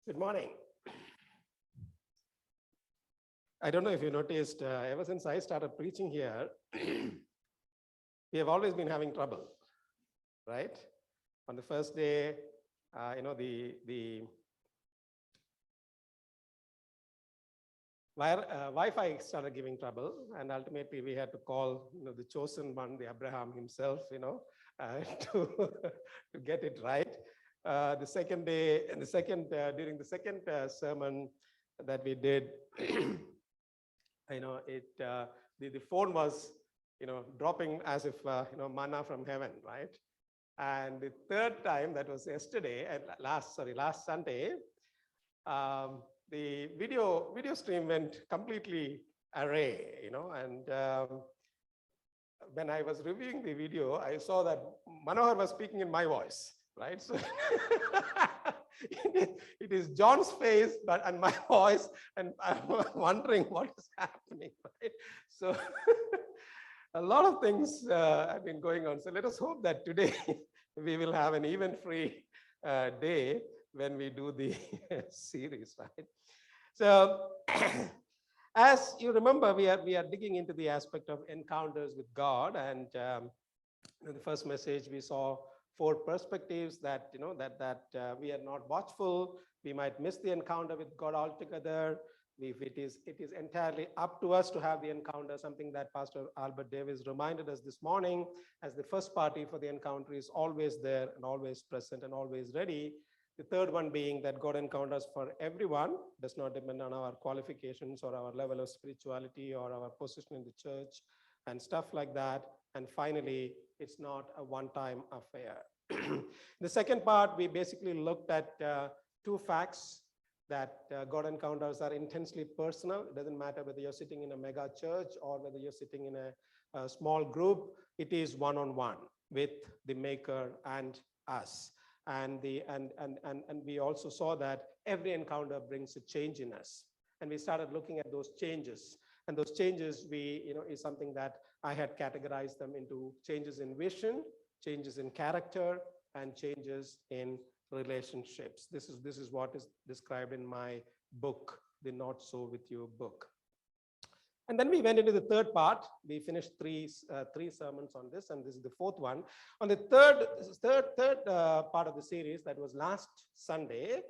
Good morning. I don't know if you noticed, ever since I started preaching here, we have always been having trouble, right? On the first day, the Wi-Fi started giving trouble, and ultimately we had to call, the chosen one, the Abraham himself, to to get it right. The second day, and during the second sermon that we did, the phone was, dropping as if manna from heaven, right? And the third time, that was yesterday, and last Sunday, the video stream went completely array, and when I was reviewing the video, I saw that Manohar was speaking in my voice, right? So it is John's face, and my voice, and I'm wondering what is happening, right? So a lot of things have been going on. So let us hope that today we will have an event-free day when we do the series, right? So as you remember, we are digging into the aspect of encounters with God, and in the first message we saw 4 perspectives that we are not watchful, we might miss the encounter with God altogether. If it is entirely up to us to have the encounter, something that Pastor Albert Davis reminded us this morning, as the first party for the encounter is always there and always present and always ready. The third one being that God encounters for everyone, does not depend on our qualifications or our level of spirituality or our position in the church and stuff like that. And finally, it's not a one-time affair. The second part, we basically looked at 2 facts that God encounters are intensely personal. It doesn't matter whether you're sitting in a mega church or whether you're sitting in a small group. It is one-on-one with the Maker and us. And we also saw that every encounter brings a change in us. And we started looking at those changes. And those changes, is something that I had categorized them into changes in vision, changes in character, and changes in relationships. This is what is described in my book, the Not So With You book. And then we went into the third part. We finished three sermons on this, and this is the 4th one. On the third part of the series, that was last Sunday,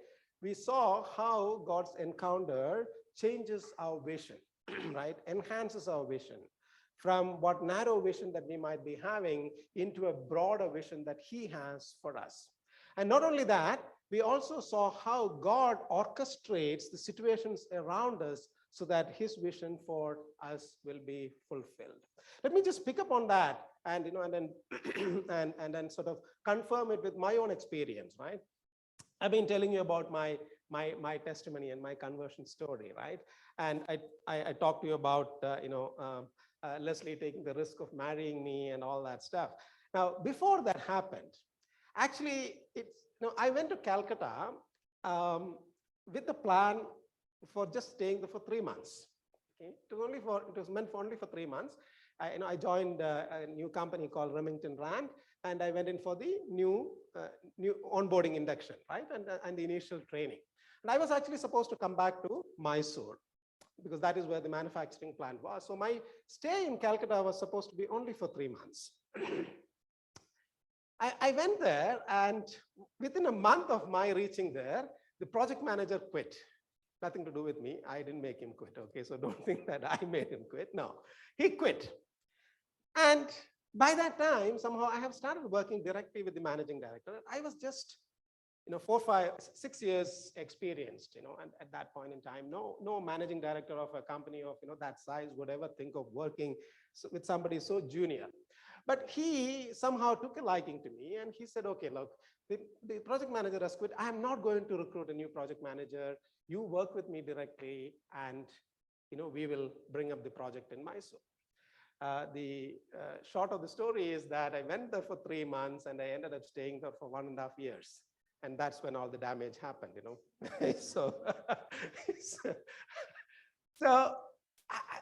we saw how God's encounter changes our vision, right? Enhances our vision from what narrow vision that we might be having into a broader vision that He has for us. And not only that, we also saw how God orchestrates the situations around us so that His vision for us will be fulfilled. Let me just pick up on that and then and then sort of confirm it with my own experience, right? I've been telling you about my testimony and my conversion story, right? And I talked to you about Leslie taking the risk of marrying me and all that stuff. Now, before that happened, actually, I went to Calcutta with the plan for just staying there for 3 months. Okay, it was meant for only for 3 months. I joined a new company called Remington Rand, and I went in for the new onboarding induction, right, and the initial training. And I was actually supposed to come back to Mysore because that is where the manufacturing plant was. So my stay in Calcutta was supposed to be only for 3 months. I went there, and within a month of my reaching there, the project manager quit. Nothing to do with me. I didn't make him quit. Okay, so don't think that I made him quit. No, he quit. And by that time, somehow I have started working directly with the managing director. I was just 4, 5, 6 years experienced, and at that point in time, no managing director of a company of that size would ever think of working with somebody so junior. But he somehow took a liking to me, and he said, okay, look, the project manager has quit. I'm not going to recruit a new project manager. You work with me directly, and we will bring up the project in Mysore. The short of the story is that I went there for 3 months, and I ended up staying there for 1.5 years. And that's when all the damage happened, so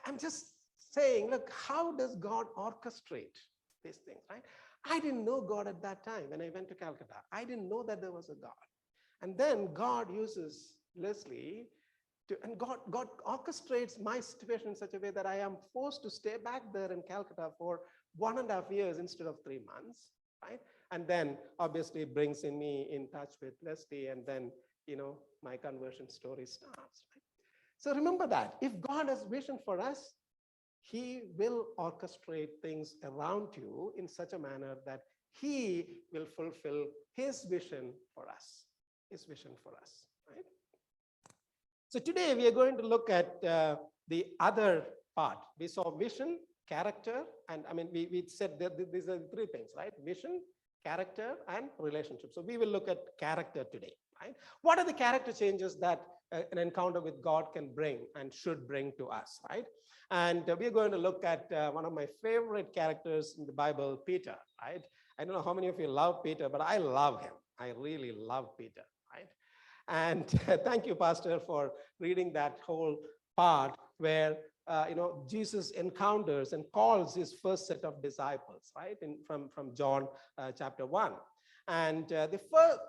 I'm just saying, look, how does God orchestrate these things, right? I didn't know God at that time when I went to Calcutta. I didn't know that there was a God. And then God uses Leslie, and God orchestrates my situation in such a way that I am forced to stay back there in Calcutta for 1.5 years instead of 3 months, right? And then obviously brings in me in touch with Leslie, and then, my conversion story starts, right? So remember that if God has vision for us, he will orchestrate things around you in such a manner that he will fulfill his vision for us, right? So today we are going to look at the other part. We saw vision, character, and we said that these are 3 things, right? Vision, character, and relationship. So we will look at character today, right? What are the character changes that an encounter with God can bring and should bring to us, right? And we're going to look at one of my favorite characters in the Bible, Peter, right? I don't know how many of you love Peter, but I love him. I really love Peter, right? And thank you, Pastor, for reading that whole part where Jesus encounters and calls his first set of disciples, right? From John chapter 1. And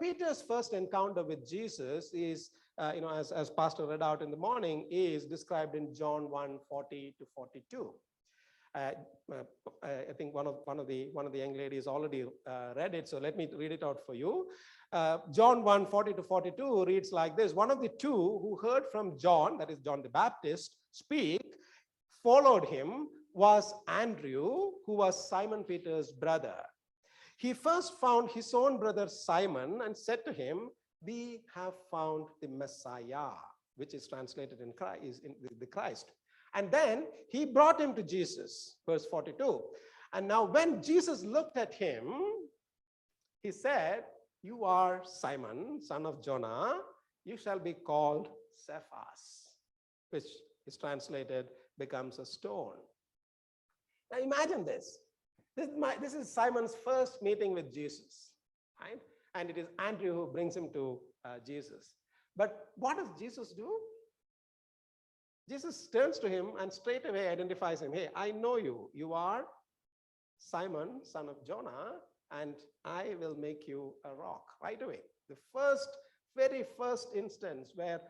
Peter's first encounter with Jesus is, as Pastor read out in the morning, is described in John 1:40 to 42. I think one of the young ladies already read it, so let me read it out for you. John 1:40 to 42 reads like this: one of the 2 who heard from John, that is John the Baptist, speak, followed him, was Andrew, who was Simon Peter's brother. He first found his own brother Simon and said to him, "We have found the Messiah," which is translated in the Christ. And then he brought him to Jesus, verse 42. And now when Jesus looked at him, he said, "You are Simon, son of Jonah. You shall be called Cephas," which is translated becomes a stone. Now imagine this. This is Simon's first meeting with Jesus, right? And it is Andrew who brings him to Jesus. But what does Jesus do? Jesus turns to him and straight away identifies him. "Hey, I know you. You are Simon, son of Jonah, and I will make you a rock." Right away. The very first instance where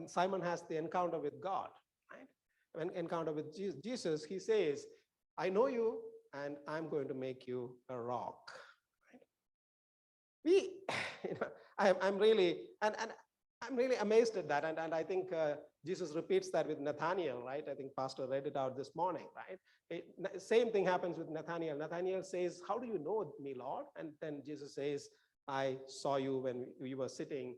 Simon has the encounter with God, right? When encounter with Jesus, he says, "I know you, and I'm going to make you a rock." Right? I'm really amazed at that, and I think Jesus repeats that with Nathaniel, right? I think Pastor read it out this morning, right? Same thing happens with Nathaniel. Nathaniel says, "How do you know me, Lord?" And then Jesus says, "I saw you when you were sitting,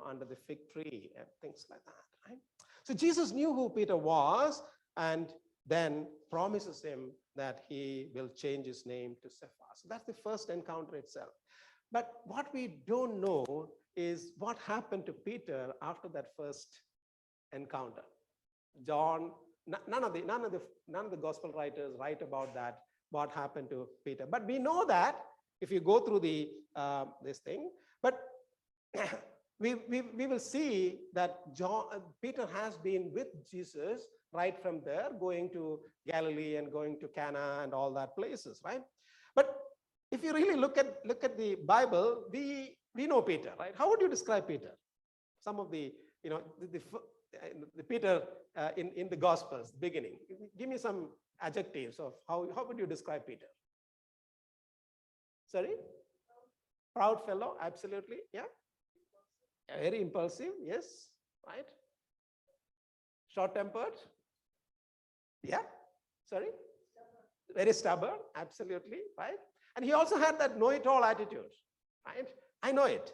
under the fig tree," and things like that, right? So Jesus knew who Peter was, and then promises him that he will change his name to Cephas. So that's the first encounter itself. But what we don't know is what happened to Peter after that first encounter. John, none of the gospel writers write about that, what happened to Peter. But we know that if you go through this thing, but we will see that Peter has been with Jesus right from there, going to Galilee and going to Cana and all that places, right? But if you really look at the Bible, we know Peter, right? How would you describe Peter? Some of the Peter in the Gospels, beginning. Give me some adjectives of how would you describe Peter? Sorry? Proud fellow, absolutely, yeah. Very impulsive, yes, right? Short-tempered, yeah. Sorry? Very stubborn, absolutely, right? And he also had that know-it-all attitude, right? I know it,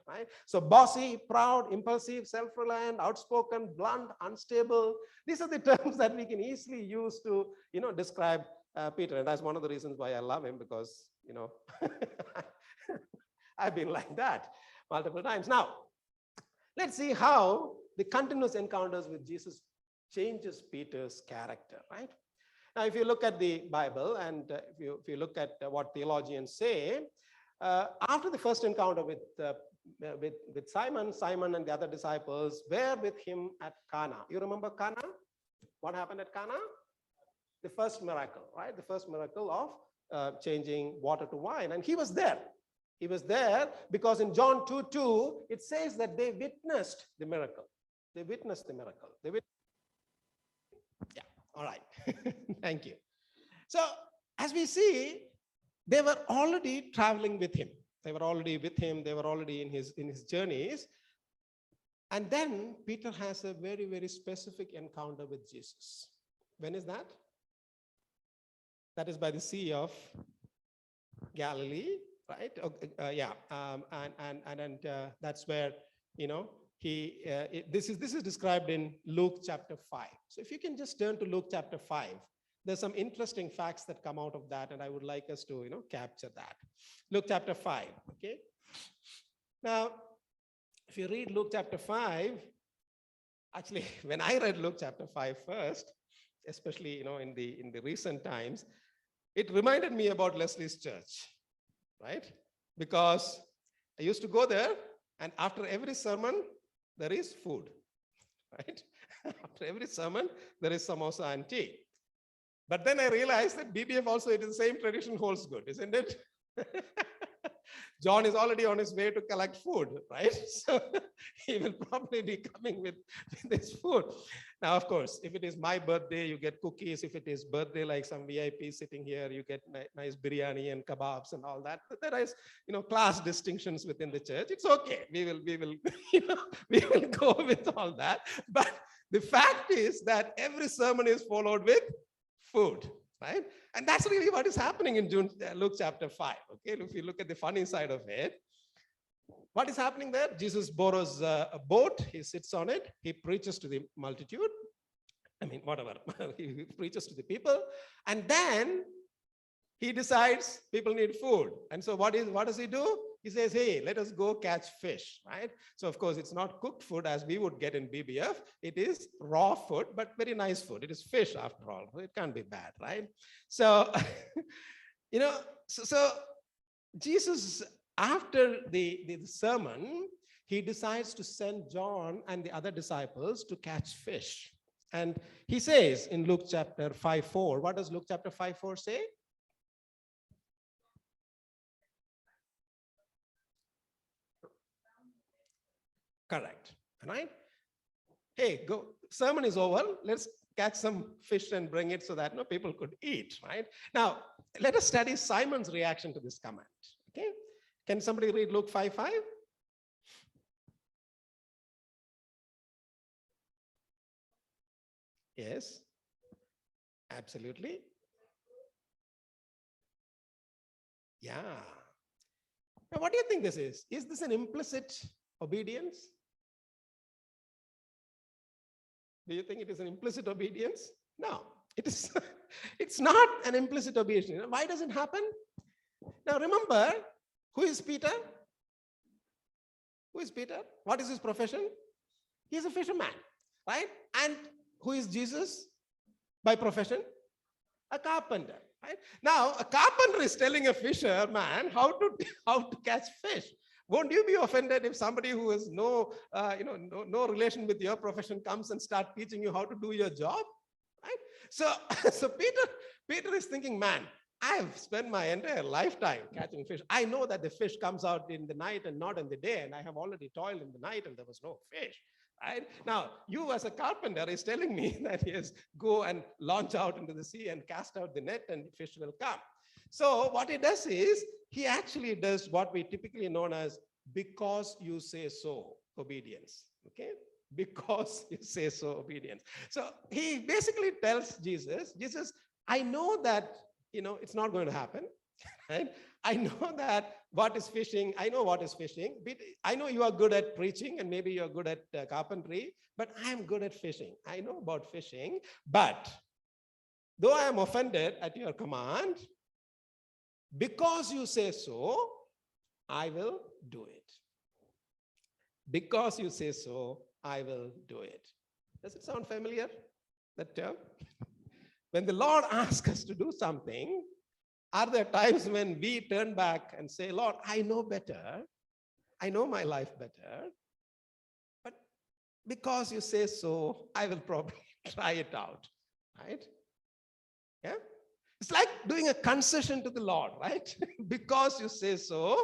right? So bossy, proud, impulsive, self-reliant, outspoken, blunt, unstable. These are the terms that we can easily use to, describe Peter. And that's one of the reasons why I love him, because, I've been like that multiple times. Now, let's see how the continuous encounters with Jesus changes Peter's character, right? Now, if you look at the Bible, and if you look at what theologians say, after the first encounter with Simon and the other disciples were with him at Cana. You remember Cana? What happened at Cana? The first miracle, right? The first miracle of changing water to wine. And he was there. He was there because in John 2:2, it says that they witnessed the miracle. They witnessed the miracle. Yeah, all right. Thank you. So as we see, they were already traveling with him. They were already with him. They were already in his journeys. And then Peter has a very, very specific encounter with Jesus. When is that? That is by the Sea of Galilee, right? And that's where, this is described in Luke chapter 5. So if you can just turn to Luke chapter 5, there's some interesting facts that come out of that, and I would like us to, capture that. Luke chapter 5, okay? Now, if you read Luke chapter 5, actually, when I read Luke chapter 5 first, especially, in the recent times, it reminded me about Leslie's church, right? Because I used to go there, and after every sermon, there is food, right? After every sermon, there is samosa and tea. But then I realized that BBF also, it is the same tradition holds good, isn't it? John is already on his way to collect food, right? So he will probably be coming with this food. Now, of course, if it is my birthday, you get cookies. If it is birthday, like some VIP sitting here, you get nice biryani and kebabs and all that. But there is, class distinctions within the church. It's okay. We will, we will go with all that. But the fact is that every sermon is followed with food, right? And that's really what is happening in Luke chapter 5. Okay, if you look at the funny side of it, what is happening there? Jesus borrows a boat, he sits on it, he preaches to the multitude. I mean, whatever, he preaches to the people, and then he decides people need food. And so what does he do? He says, hey, let us go catch fish, right? So of course, it's not cooked food as we would get in BBF. It is raw food, but very nice food. It is fish after all. It can't be bad, right? So, so Jesus, after the sermon, he decides to send John and the other disciples to catch fish. And he says in Luke chapter 5:4, what does Luke chapter 5:4 say? Correct, right? Hey, go, sermon is over. Let's catch some fish and bring it so that people could eat, right? Now, let us study Simon's reaction to this command, okay? Can somebody read Luke 5:5? Yes, absolutely. Yeah. Now, what do you think this is? Is this an implicit obedience? Do you think it is an implicit obedience? No, it is. It's not an implicit obedience. Why does it happen? Now remember, who is Peter? Who is Peter? What is his profession? He is a fisherman, right? And who is Jesus by profession? A carpenter, right? Now, a carpenter is telling a fisherman how to catch fish. Won't you be offended if somebody who has no relation with your profession comes and start teaching you how to do your job, right? So Peter is thinking, man, I have spent my entire lifetime catching fish. I know that the fish comes out in the night and not in the day, and I have already toiled in the night and there was no fish, right? Now, you as a carpenter is telling me that yes, go and launch out into the sea and cast out the net and fish will come. So what he does is, he actually does what we typically known as because you say so obedience, okay? Because you say so obedience. So he basically tells Jesus, I know that, it's not going to happen, right? I know that what is fishing, I know what is fishing. I know you are good at preaching and maybe you're good at carpentry, but I am good at fishing. I know about fishing, but though I am offended at your command, because you say so, I will do it. Because you say so, I will do it. Does it sound familiar, that term? When the Lord asks us to do something, are there times when we turn back and say, Lord, I know better. I know my life better. But because you say so, I will probably try it out, right? Yeah? It's like doing a concession to the Lord, right? Because you say so,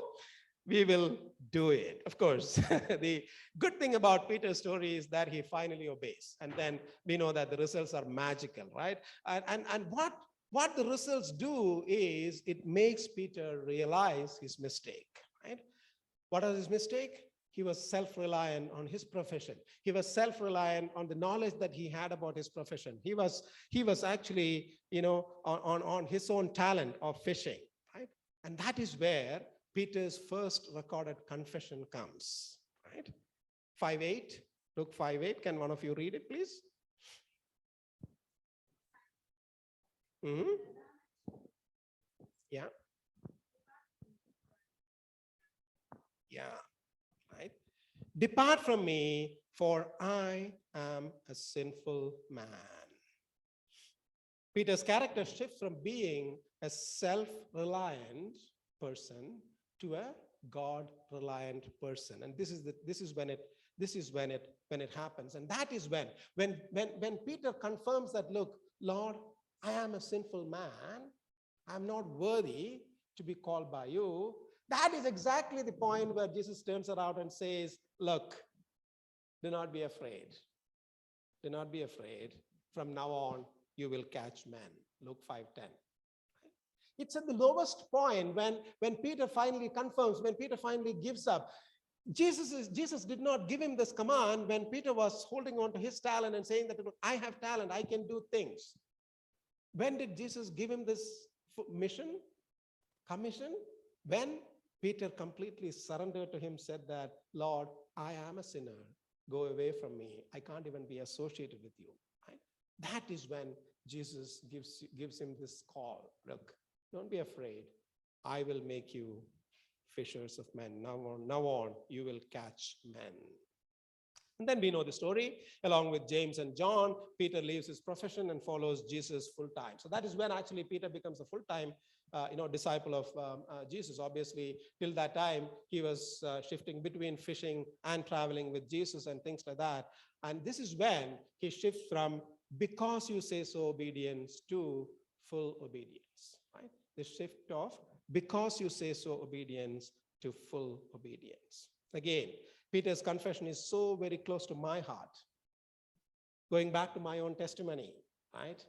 we will do it. Of course, the good thing about Peter's story is that he finally obeys. And then we know that the results are magical, right? And what the results do is it makes Peter realize his mistake, right? What was his mistake? He was self-reliant on his profession. He was self-reliant on the knowledge that he had about his profession. He was actually, on his own talent of fishing, right? And that is where Peter's first recorded confession comes, right? 5:8, Luke 5:8. Can one of you read it, please? Mm-hmm. Yeah. Yeah. Right? Depart from me, for I am a sinful man. Peter's character shifts from being a self-reliant person to a God-reliant person, and this is when it happens, and that is when Peter confirms that, look, Lord, I am a sinful man. I'm not worthy to be called by you. That is exactly the point where Jesus turns around and says, look, do not be afraid. Do not be afraid. From now on, you will catch men. Luke 5:10. It's at the lowest point when Peter finally confirms, when Peter finally gives up. Jesus did not give him this command when Peter was holding on to his talent and saying that, I have talent, I can do things. When did Jesus give him this commission? When Peter completely surrendered to him, said that, Lord, I am a sinner. Go away from me. I can't even be associated with you. Right? That is when Jesus gives him this call. Look, don't be afraid. I will make you fishers of men. Now on, you will catch men. And then we know the story. Along with James and John, Peter leaves his profession and follows Jesus full time. So that is when actually Peter becomes a full-time disciple of Jesus. Obviously, till that time, he was shifting between fishing and traveling with Jesus and things like that. And this is when he shifts from because you say so obedience to full obedience, right? The shift of because you say so obedience to full obedience. Again, Peter's confession is so very close to my heart. Going back to my own testimony, right?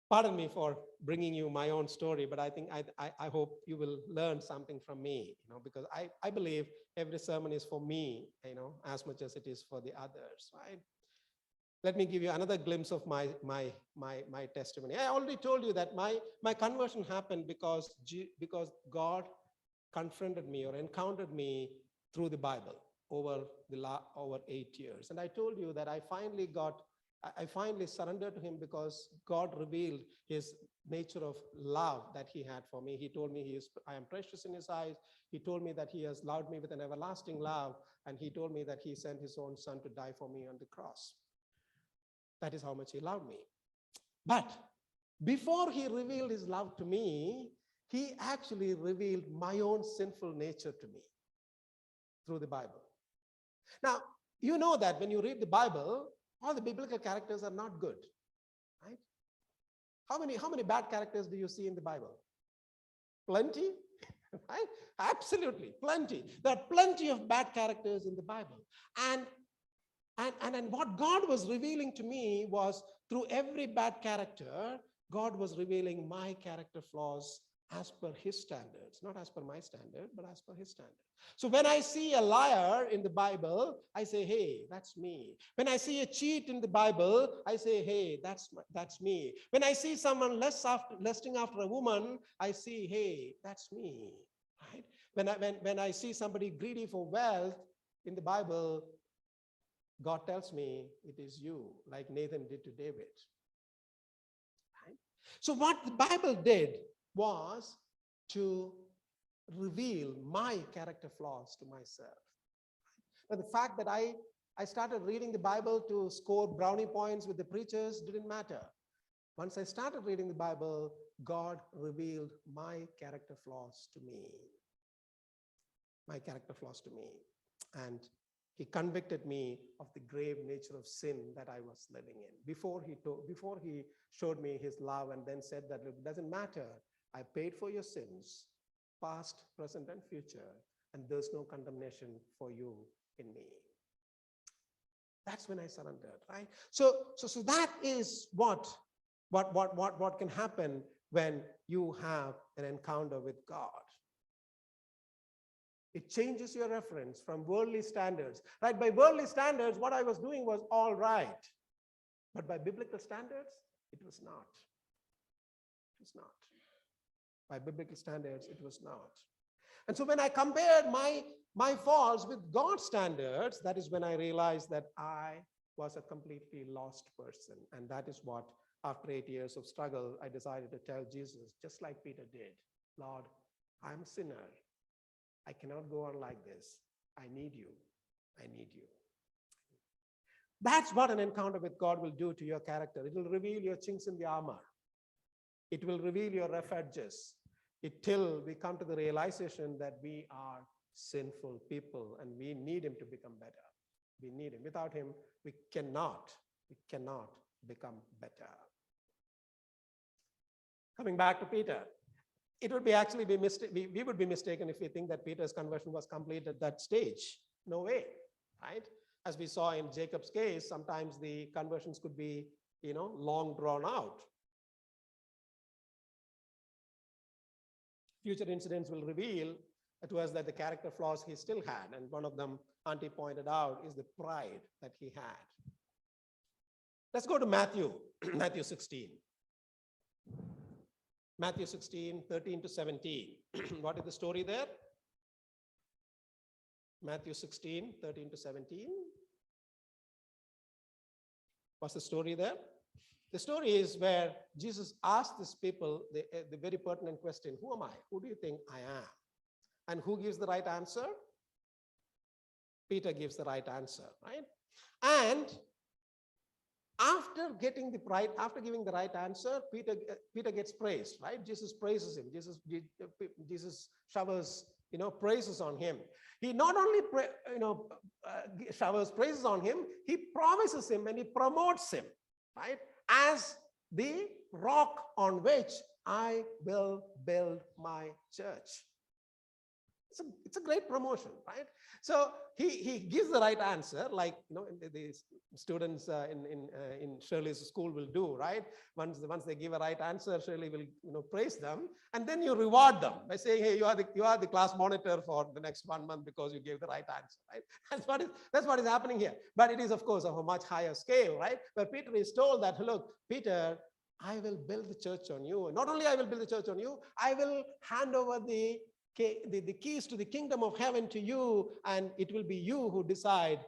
Pardon me for bringing you my own story, but I think I hope you will learn something from me, because I believe every sermon is for me, as much as it is for the others, right? Let me give you another glimpse of my testimony. I already told you that my conversion happened because God confronted me or encountered me through the Bible over 8 years. And I told you that I finally surrendered to him because God revealed his nature of love that he had for me. He told me I am precious in his eyes. He told me that he has loved me with an everlasting love. And he told me that he sent his own son to die for me on the cross. That is how much he loved me. But before he revealed his love to me, he actually revealed my own sinful nature to me through the Bible. Now, you know that when you read the Bible, all the biblical characters are not good, right? How many bad characters do you see in the Bible? Plenty, right? Absolutely, plenty. There are plenty of bad characters in the Bible. And what God was revealing to me was through every bad character, God was revealing my character flaws as per his standards, not as per my standard, but as per his standard. So when I see a liar in the Bible, I say, hey, that's me. When I see a cheat in the Bible, I say, hey, that's me. When I see someone lusting after a woman, I see, hey, that's me. Right? When I see somebody greedy for wealth in the Bible, God tells me it is you, like Nathan did to David. Right? So what the Bible did was to reveal my character flaws to myself. But the fact that I started reading the Bible to score brownie points with the preachers didn't matter. Once I started reading the Bible, God revealed my character flaws to me. My character flaws to me. And he convicted me of the grave nature of sin that I was living in. Before he showed me his love and then said that, look, it doesn't matter. I paid for your sins, past, present, and future. and there's no condemnation for you in me. That's when I surrendered, right? So that is what can happen when you have an encounter with God. It changes your reference from worldly standards, right? By worldly standards, what I was doing was all right. But by biblical standards, it was not. It was not. By biblical standards, it was not. And so when I compared my faults with God's standards, that is when I realized that I was a completely lost person. And that is what, after 8 years of struggle, I decided to tell Jesus, just like Peter did, Lord, I'm a sinner. I cannot go on like this. I need you. I need you. That's what an encounter with God will do to your character. It will reveal your chinks in the armor. It will reveal your rough edges. Till we come to the realization that we are sinful people and we need him to become better. We need him. Without him, we cannot become better. Coming back to Peter, it would be actually be we would be mistaken if we think that Peter's conversion was complete at that stage. No way, right? As we saw in Jacob's case, sometimes the conversions could be, long drawn out. Future incidents will reveal to us that the character flaws he still had, and one of them, Auntie pointed out, is the pride that he had. Let's go to Matthew 16. Matthew 16, 13 to 17. What is the story there? Matthew 16, 13 to 17. What's the story there? The story is where Jesus asked these people the very pertinent question, who am I? Who do you think I am? And who gives the right answer? Peter gives the right answer, right? And after giving the right answer, Peter gets praised, right? Jesus praises him. Jesus showers, praises on him. He not only, showers praises on him, he promises him and he promotes him, right? As the rock on which I will build my church. It's a great promotion, right? So he gives the right answer, like the students in Shirley's school will do, right? Once they give a right answer, Shirley will praise them, and then you reward them by saying, hey, you are the class monitor for the next 1 month because you gave the right answer, right? That's what is happening here. But it is, of course, of a much higher scale, right? But Peter is told that, look, Peter, I will build the church on you. Not only I will build the church on you, I will hand over the keys to the kingdom of heaven to you, and it will be you who decide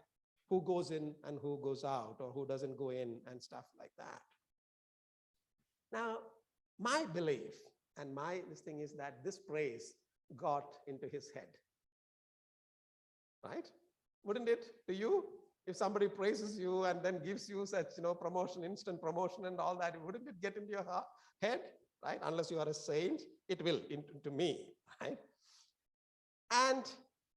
who goes in and who goes out, or who doesn't go in and stuff like that. Now, my belief and this thing is that this praise got into his head, right? Wouldn't it to you? If somebody praises you and then gives you such, promotion, instant promotion and all that, wouldn't it get into your head, right? Unless you are a saint, it will into me, right? And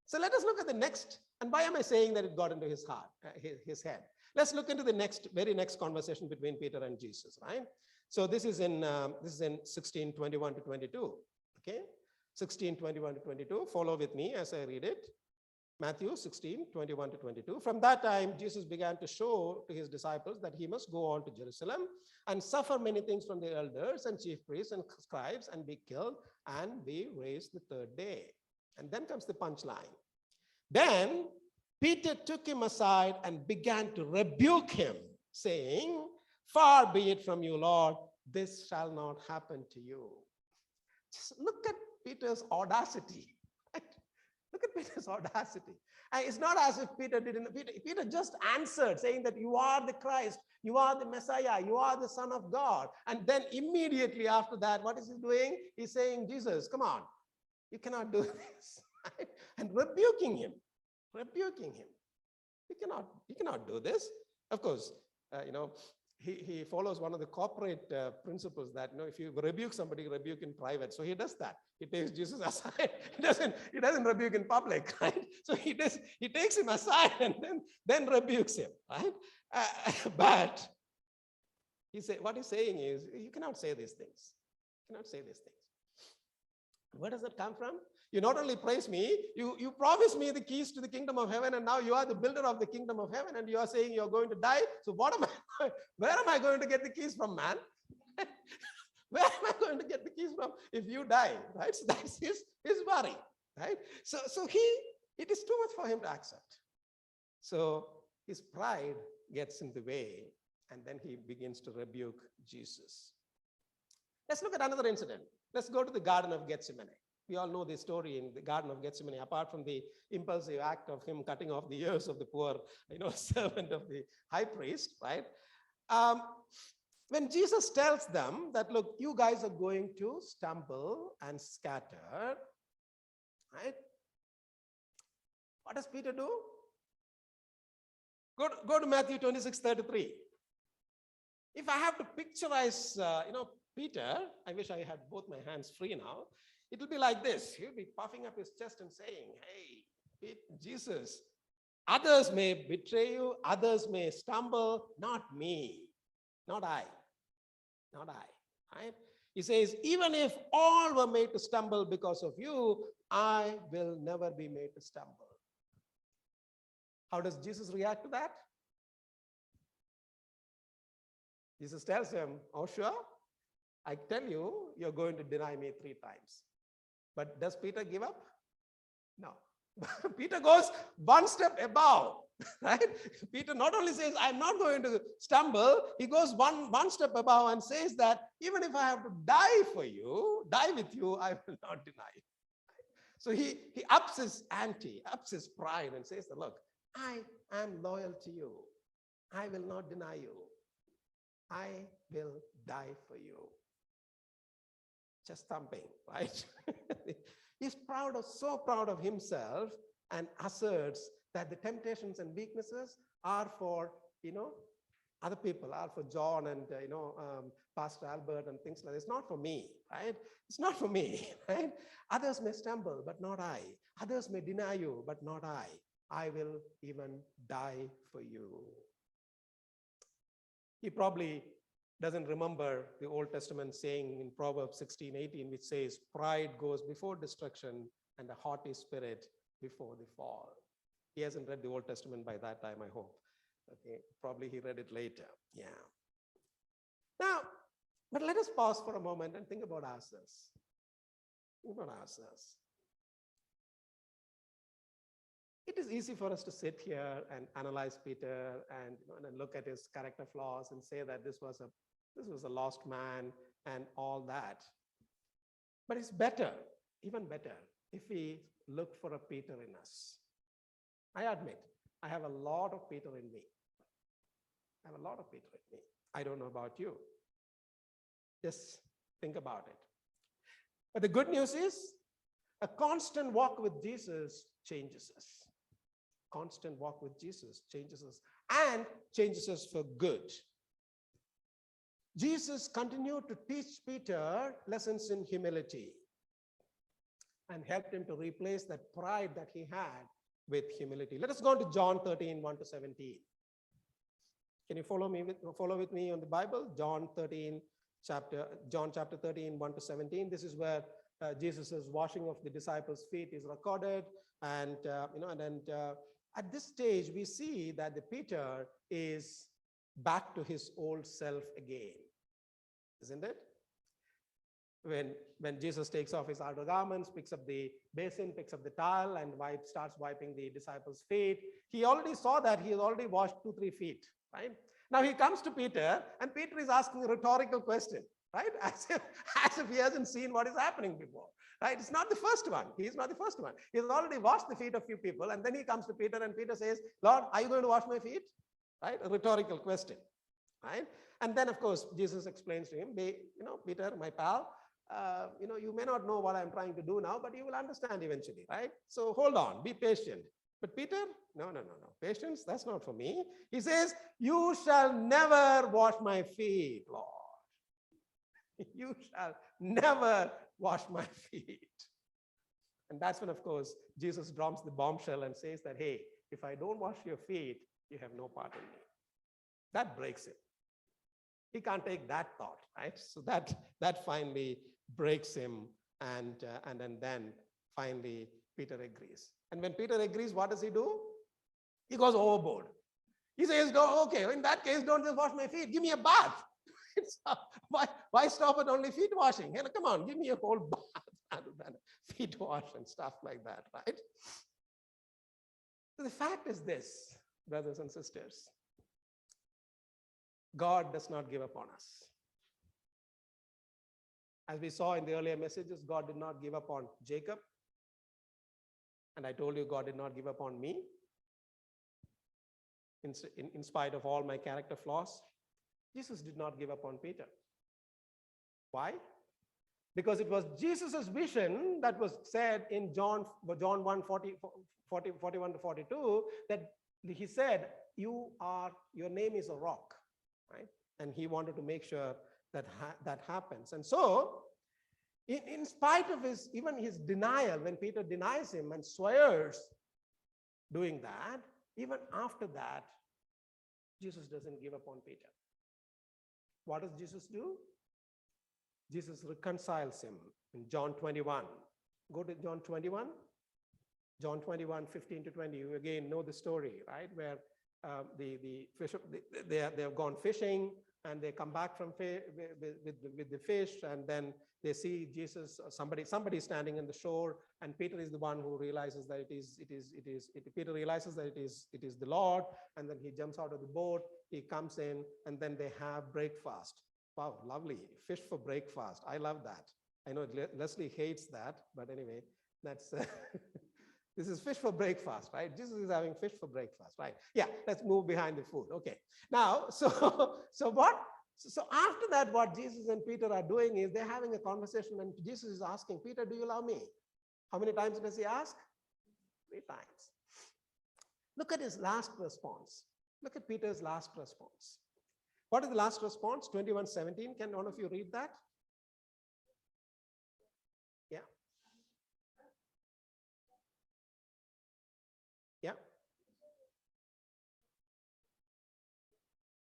so let us look at the next. And why am I saying that it got into his heart, his head? Let's look into the very next conversation between Peter and Jesus, right? So this is in 16:21 to 22. Okay, 16:21 to 22. Follow with me as I read it. Matthew 16:21 to 22. From that time, Jesus began to show to his disciples that he must go on to Jerusalem and suffer many things from the elders and chief priests and scribes and be killed and be raised the third day. And then comes the punchline. Then Peter took him aside and began to rebuke him, saying, far be it from you, Lord, this shall not happen to you. Just look at Peter's audacity. Right? Look at Peter's audacity. And it's not as if Peter just answered, saying that you are the Christ, you are the Messiah, you are the Son of God. And then immediately after that, what is he doing? He's saying, Jesus, come on. You cannot do this, right? And rebuking him. You cannot do this. Of course, he follows one of the corporate principles that, if you rebuke somebody, rebuke in private. So he does that. He takes Jesus aside. He doesn't rebuke in public, right? So he takes him aside and then rebukes him, right? But what he's saying is, you cannot say these things. You cannot say these things. Where does that come from? You not only praise me, you promise me the keys to the kingdom of heaven, and now you are the builder of the kingdom of heaven, and you are saying you're going to die. So where am I going to get the keys from, man? Where am I going to get the keys from if you die, right? So that's his worry, right? So it is too much for him to accept. So his pride gets in the way, and then he begins to rebuke Jesus. Let's look at another incident. Let's go to the Garden of Gethsemane. We all know the story in the Garden of Gethsemane, apart from the impulsive act of him cutting off the ears of the poor, servant of the high priest, right? When Jesus tells them that, look, you guys are going to stumble and scatter, right? What does Peter do? Go to Matthew 26:33. If I have to picturize, Peter, I wish I had both my hands free now. It will be like this. He'll be puffing up his chest and saying, hey, Jesus, others may betray you, others may stumble, not me, not I, right? He says, even if all were made to stumble because of you, I will never be made to stumble. How does Jesus react to that? Jesus tells him, oh, sure, I tell you, you're going to deny me 3 times. But does Peter give up? No. Peter goes one step above, right? Peter not only says, I'm not going to stumble, he goes one step above and says that even if I have to die with you, I will not deny you. So he ups his ante, ups his pride and says, look, I am loyal to you. I will not deny you. I will die for you. Just thumping, right? He's so proud of himself, and asserts that the temptations and weaknesses are for, other people, are for John and, Pastor Albert and things like that. It's not for me, right? It's not for me, right? Others may stumble, but not I. Others may deny you, but not I. I will even die for you. He probably doesn't remember the Old Testament saying in Proverbs 16:18, which says, pride goes before destruction and a haughty spirit before the fall. He hasn't read the Old Testament by that time, I hope. Okay, probably he read it later. Yeah. Now, but let us pause for a moment and think about ourselves. Think about ourselves. It is easy for us to sit here and analyze Peter and look at his character flaws and say that this was a lost man and all that. But it's better, even better, if we look for a Peter in us. I admit, I have a lot of Peter in me. I don't know about you. Just think about it. But the good news is, a constant walk with Jesus changes us. Constant walk with Jesus changes us, and changes us for good. Jesus continued to teach Peter lessons in humility and helped him to replace that pride that he had with humility. Let us go to John 13, 1-17. Can you follow with me on the Bible? John chapter 13, 1-17. This is where Jesus' washing of the disciples' feet is recorded. And, at this stage, we see that the Peter is back to his old self again, isn't it? When Jesus takes off his outer garments, picks up the basin, picks up the towel, and starts wiping the disciples' feet, he already saw that he has already washed 2-3 feet, right? Now he comes to Peter, and Peter is asking a rhetorical question, right? As if he hasn't seen what is happening before. Right? It's not the first one. He's not the first one. He's already washed the feet of few people, and then he comes to Peter, and Peter says, Lord, are you going to wash my feet? Right? A rhetorical question. Right? And then, of course, Jesus explains to him, Peter, my pal, you may not know what I'm trying to do now, but you will understand eventually, right? So hold on, be patient. But Peter, no. Patience, that's not for me. He says, you shall never wash my feet, Lord. You shall never wash my feet. And that's when, of course, Jesus drops the bombshell and says that, hey, if I don't wash your feet, you have no part in me. That breaks him. He can't take that thought, right? So that finally breaks him, and then finally, Peter agrees. And when Peter agrees, what does he do? He goes overboard. He says, no, okay, in that case, don't just wash my feet. Give me a bath. Why stop at only feet washing? Hey, come on, give me a whole bath rather than feet wash and stuff like that, right? So the fact is this, brothers and sisters. God does not give up on us. As we saw in the earlier messages, God did not give up on Jacob. And I told you God did not give up on me. In spite of all my character flaws, Jesus did not give up on Peter. Why? Because it was Jesus' vision that was said in John 1, 41 to 42, that he said, your name is a rock, right? And he wanted to make sure that that happens. And so, in spite of even his denial, when Peter denies him and swears doing that, even after that, Jesus doesn't give up on Peter. What does Jesus do? Jesus reconciles him in John 21. Go to John 21. John 21, 15 to 20. You again know the story, right? Where the fish, they have gone fishing and they come back from with the fish, and then they see Jesus, somebody standing in the shore, and Peter is the one who realizes that Peter realizes that it is the Lord, and then he jumps out of the boat, he comes in, and then they have breakfast. Wow, lovely. Fish for breakfast. I love that. I know Leslie hates that, but anyway, that's this is fish for breakfast, right? Jesus is having fish for breakfast, right? Yeah, let's move behind the food. Okay. Now, so after that, what Jesus and Peter are doing is they're having a conversation, and Jesus is asking, Peter, do you love me? How many times does he ask? 3 times. Look at his last response. Look at Peter's last response. What is the last response? 21:17. Can one of you read that? Yeah. Yeah.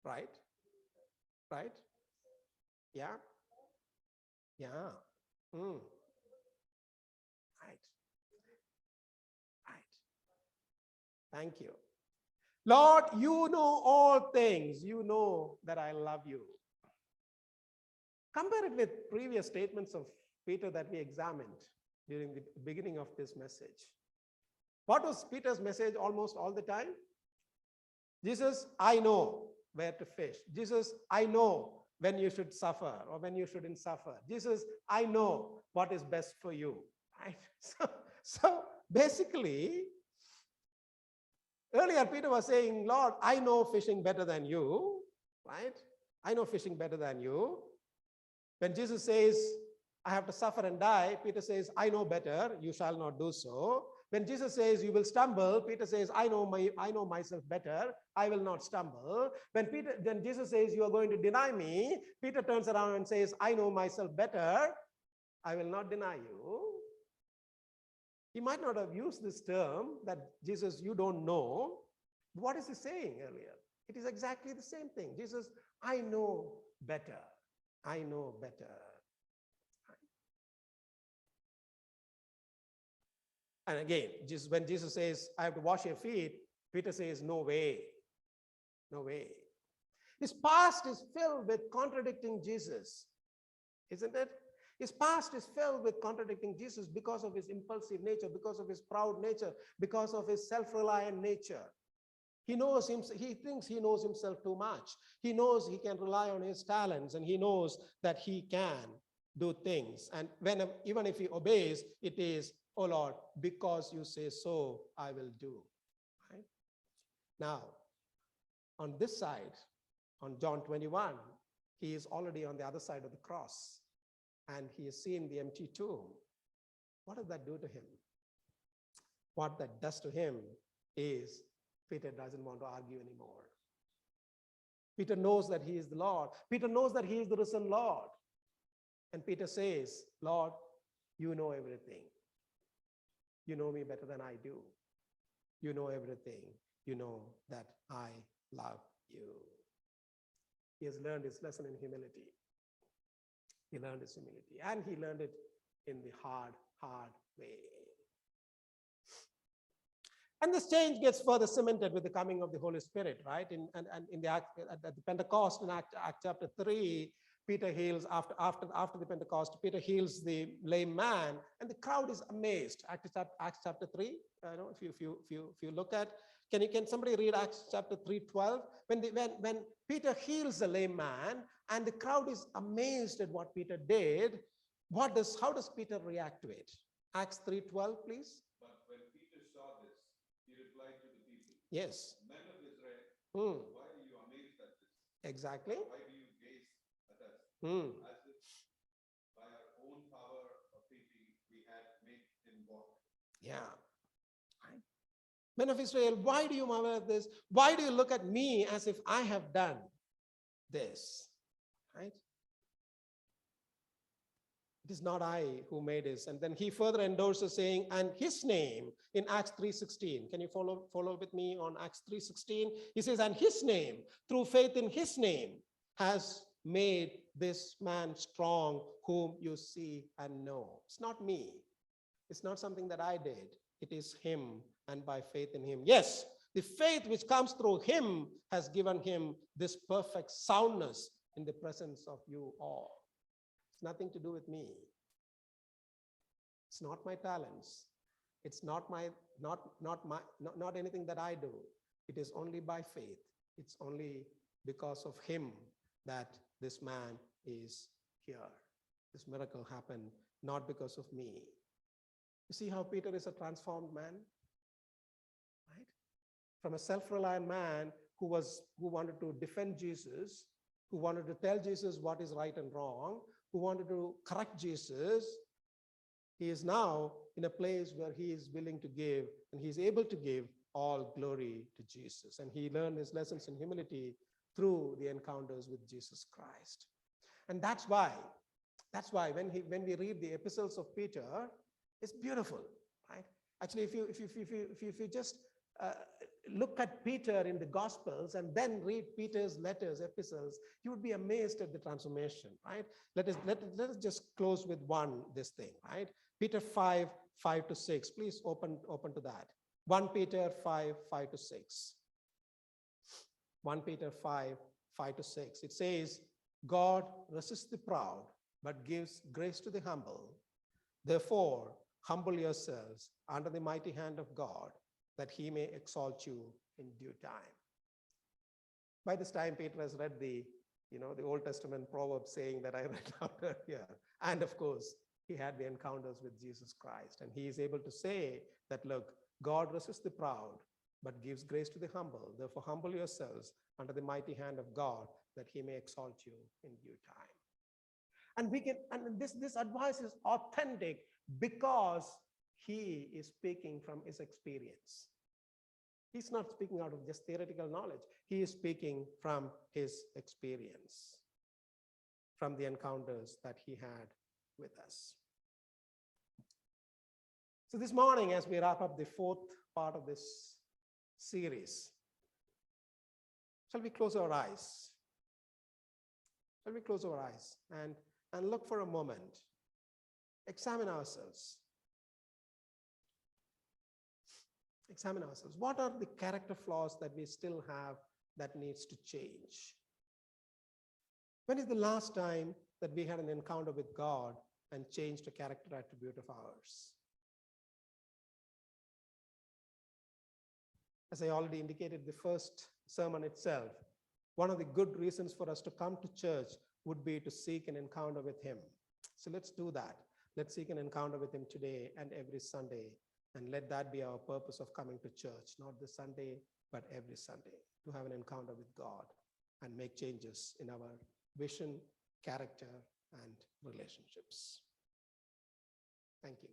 Right. Right. Yeah. Yeah. Right. Right. Thank you. Lord, you know all things. You know that I love you. Compare it with previous statements of Peter that we examined during the beginning of this message. What was Peter's message almost all the time? Jesus, I know where to fish. Jesus, I know when you should suffer or when you shouldn't suffer. Jesus, I know what is best for you. Right? So basically, earlier Peter was saying, Lord, I know fishing better than you, right? I know fishing better than you. When Jesus says, I have to suffer and die, Peter says, I know better, you shall not do so. When Jesus says you will stumble, Peter says, I know myself better, I will not stumble. Then Jesus says, you are going to deny me, Peter turns around and says, I know myself better, I will not deny you. He might not have used this term that Jesus, you don't know. What is he saying earlier? It is exactly the same thing. Jesus, I know better. I know better. And again, when Jesus says, I have to wash your feet, Peter says, no way. No way. His past is filled with contradicting Jesus, isn't it? His past is filled with contradicting Jesus because of his impulsive nature, because of his proud nature, because of his self-reliant nature. He thinks he knows himself too much. He knows he can rely on his talents, and he knows that he can do things. And even if he obeys, it is, oh Lord, because you say so, I will do. Right? Now, on this side, on John 21, he is already on the other side of the cross, and he has seen the empty tomb. What does that do to him? What that does to him is Peter doesn't want to argue anymore. Peter knows that he is the Lord. Peter knows that he is the risen Lord. And Peter says, Lord, you know everything. You know me better than I do. You know everything. You know that I love you. He has learned his lesson in humility. He learned his humility, and he learned it in the hard way. And this change gets further cemented with the coming of the Holy Spirit, right? And in the act, at the Pentecost in Act chapter 3, Peter heals after the Pentecost. Peter heals the lame man, and the crowd is amazed. Acts chapter 3. I know if you look at, can somebody read Acts chapter 3:12? When Peter heals the lame man, and the crowd is amazed at what Peter did, how does Peter react to it? Acts 3:12, please. But when Peter saw this, he replied to the people, Yes. Men of Israel, why are you amazed at this? Exactly. Why do you gaze at us? As if by our own power of thinking we had made him walk. Yeah. Right. Men of Israel, why do you marvel at this? Why do you look at me as if I have done this? Right? It is not I who made this. And then he further endorses saying, and his name in Acts 3:16. Can you follow with me on Acts 3:16? He says, and his name, through faith in his name, has made this man strong whom you see and know. It's not me. It's not something that I did. It is him, and by faith in him. Yes, the faith which comes through him has given him this perfect soundness in the presence of you all. It's nothing to do with me. It's not my talents. It's not anything that I do. It is only by faith. It's only because of him that this man is here. This miracle happened not because of me. You see how Peter is a transformed man, right? From a self-reliant man who wanted to defend Jesus, who wanted to tell Jesus what is right and wrong, who wanted to correct Jesus, he is now in a place where he is willing to give, and he is able to give all glory to Jesus. And he learned his lessons in humility through the encounters with Jesus Christ. And that's why when we read the epistles of Peter, it's beautiful, right? Actually, if you just look at Peter in the Gospels and then read Peter's letters, epistles, you would be amazed at the transformation, right? Let us just close with this thing, right? Peter 5:5-6. Please open to that. 1 Peter 5:5-6. 1 Peter 5:5-6. It says, God resists the proud, but gives grace to the humble. Therefore, humble yourselves under the mighty hand of God, that he may exalt you in due time. By this time, Peter has read the Old Testament proverb saying that I read out earlier. And of course, he had the encounters with Jesus Christ. And he is able to say that, look, God resists the proud, but gives grace to the humble. Therefore, humble yourselves under the mighty hand of God, that he may exalt you in due time. And this advice is authentic because he is speaking from his experience. He's not speaking out of just theoretical knowledge. He is speaking from his experience, from the encounters that he had with us. So this morning, as we wrap up the fourth part of this series, shall we close our eyes? Shall we close our eyes and look for a moment, examine ourselves. Examine ourselves. What are the character flaws that we still have that needs to change? When is the last time that we had an encounter with God and changed a character attribute of ours? As I already indicated, the first sermon itself, one of the good reasons for us to come to church would be to seek an encounter with him. So let's do that. Let's seek an encounter with him today and every Sunday. And let that be our purpose of coming to church, not this Sunday, but every Sunday, to have an encounter with God and make changes in our vision, character, and relationships. Thank you.